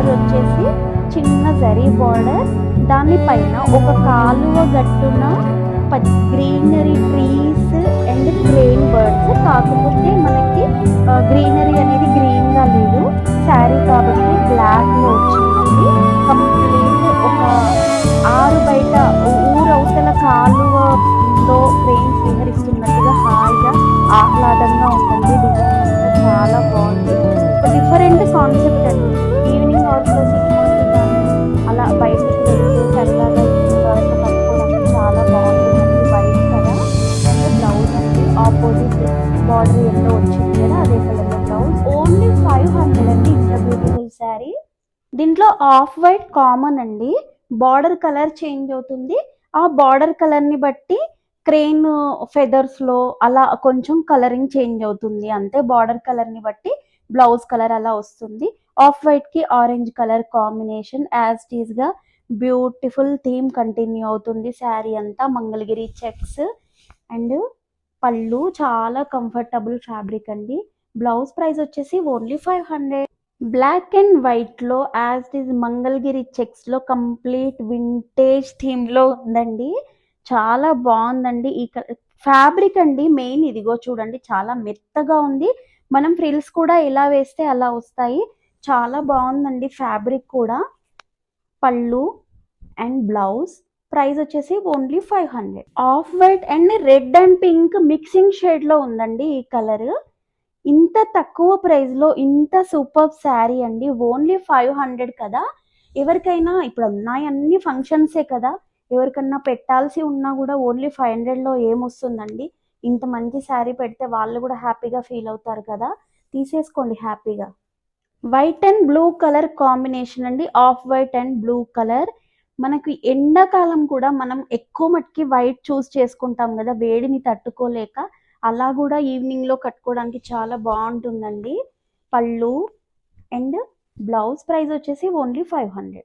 Border వచ్చేసి చిన్న zari border, దానిపైన ఒక కాలువ గట్టున greenery trees and crane birds. కాకపోతే మనకి గ్రీనరీ అనేది గ్రీన్ గా లేదు, శారీ కాబట్టి బ్లాక్ లో వచ్చిందండి. కంప్లీట్ ఒక ఆరు బయట ఊరవతల కాలువలో ట్రైన్స్ విహరిస్తున్నట్టుగా హాయిగా ఆహ్లాదంగా ఉందండి. డిజైన్ అంతా చాలా బాగుంది, డిఫరెంట్ కాన్సెప్ట్ అండి. ఈవినింగ్ అవర్స్ లో సినిమాకి కానీ అలా బయటికి వెళ్తే సరదాగా ఈవినింగ్ అవర్స్ లో కట్టుకోవడానికి చాలా బాగుంటుందండి. వైట్ కదా అండ్ బ్లౌజ్ అండి, ఆపోజిట్ బార్డర్ ఎల్లో వచ్చింది కదా అదే కలర్ లో బ్లౌజ్. ఓన్లీ 500 అండి. ఇంత బ్యూటిఫుల్ శారీ. దీంట్లో ఆఫ్ వైట్ కామన్ అండి, బార్డర్ కలర్ చేంజ్ అవుతుంది. ఆ బార్డర్ కలర్ ని బట్టి క్రేన్ ఫెదర్స్ లో అలా కొంచెం కలరింగ్ చేంజ్ అవుతుంది అంతే. బార్డర్ కలర్ ని బట్టి బ్లౌజ్ కలర్ అలా వస్తుంది. ఆఫ్ వైట్ కి orange colour combination as it's గా బ్యూటిఫుల్ థీమ్ కంటిన్యూ అవుతుంది. శారీ అంతా మంగళగిరి చెక్స్ అండ్ పళ్ళు చాలా కంఫర్టబుల్ ఫ్యాబ్రిక్ అండి. బ్లౌజ్ ప్రైస్ వచ్చేసి ఓన్లీ 500. బ్లాక్ అండ్ వైట్ లో as it is Mangalagiri checks లో కంప్లీట్ వింటేజ్ థీమ్ లో ఉందండి. చాలా బాగుందండి. ఈ ఫ్యాబ్రిక్ అండి మెయిన్ ఇదిగో చూడండి, చాలా మెత్తగా ఉంది. మనం ఫ్రిల్స్ కూడా ఎలా వేస్తే అలా వస్తాయి. చాలా బాగుందండి ఫ్యాబ్రిక్ కూడా. పళ్ళు అండ్ బ్లౌజ్ ప్రైస్ వచ్చేసి only 500. Of white and red and pink mixing shade లో ఉందండి ఈ కలర్. ఇంత తక్కువ ప్రైస్ లో ఇంత సూపర్ శారీ అండి. ఓన్లీ 500 కదా. ఎవరికైనా ఇప్పుడు ఉన్నాయి అన్ని ఫంక్షన్సే కదా, ఎవరికన్నా పెట్టాల్సి ఉన్నా కూడా ఓన్లీ 500 లో ఏమొస్తుందండి. ఇంత మంచి శారీ పెడితే వాళ్ళు కూడా హ్యాపీగా ఫీల్ అవుతారు కదా, తీసేసుకోండి హ్యాపీగా. White and blue colour combination అండి, off white and blue colour. మనకి ఎండాకాలం కూడా మనం ఎక్కువ మట్టుకి వైట్ చూస్ చేసుకుంటాం కదా వేడిని తట్టుకోలేక, అలా కూడా ఈవినింగ్ లో కట్టుకోవడానికి చాలా బాగుంటుందండి. పళ్ళు అండ్ బ్లౌజ్ ప్రైస్ వచ్చేసి ఓన్లీ 500.